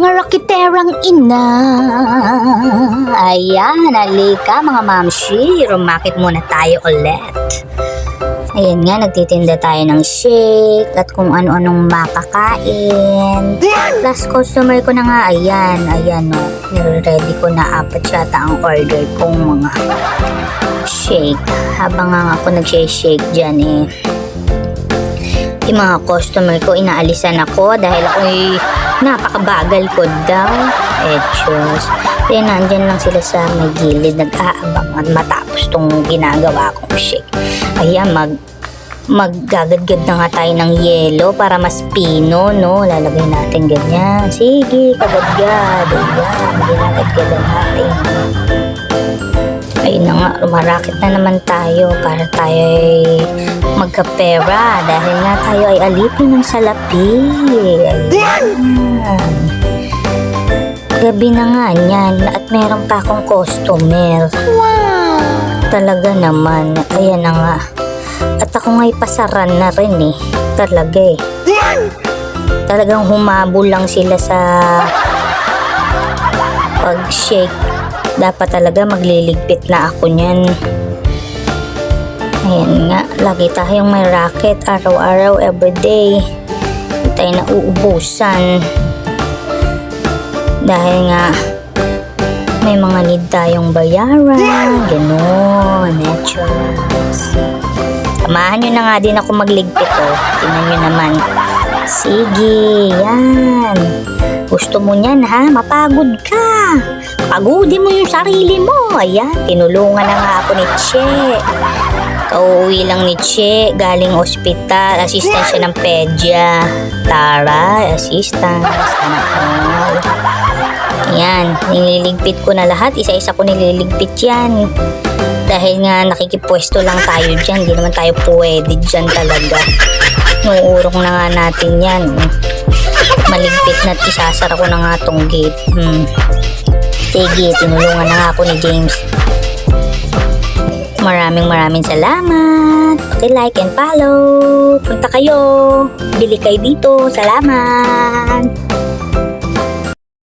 Mga rakiterang ina. Ayan, halika mga mamshi. Rumakit muna tayo ulit. Ayan nga, nagtitinda tayo ng shake at kung ano-anong makakain. Last customer ko na nga, ayan o. Nire-ready ko na apat yata ang order kong mga shake. Habang nga ako nag-shake dyan yung mga customer ko, inaalisan ako dahil ako'y napakabagal ko daw. Diyos. Kaya nandyan lang sila sa may gilid, nag-aabangan matapos tong ginagawa kong shake. Ayan, maggagadgad na nga tayo ng yelo para mas pino, no? Lalagay natin ganyan. Sige, kagadgad. Ayan, ginagadgadan natin. Ayun na nga, rumarakit na naman tayo para tayo ay magkapera dahil nga tayo ay alipin ng salapi. Ayan. Gabi na nga niyan at meron pa akong customer. Wow! Talaga naman, ayan na nga. At ako nga'y pasaran na rin talaga Talagang humabol lang sila sa pag-shake. Dapat talaga magliligpit na ako niyan. Ayan nga, lagi tayong may racket araw-araw, everyday. Hindi tayo nauubusan. Dahil nga, may mga need tayong bayaran. Ganon, naturals. Samahan nyo na nga din ako magligpit Tingnan nyo naman. Sige, yan. Gusto mo niyan ha? Mapagod ka. Pagodin mo yung sarili mo. Ayan, tinulungan na nga ako ni Che. Kauwi lang ni Che, galing ospital. Assistant siya ng pedya. Tara, assistant. Sana all. Ayan, nililigpit ko na lahat. Isa-isa ko nililigpit yan. Dahil nga nakikipwesto lang tayo dyan. Hindi naman tayo pwede dyan talaga. Nuurong na nga natin yan. Maligpit na at isasara ko na nga tong gate. Sige, tinulungan na nga ako ni James. Maraming salamat. Like and follow. Punta kayo. Bili kayo dito. Salamat.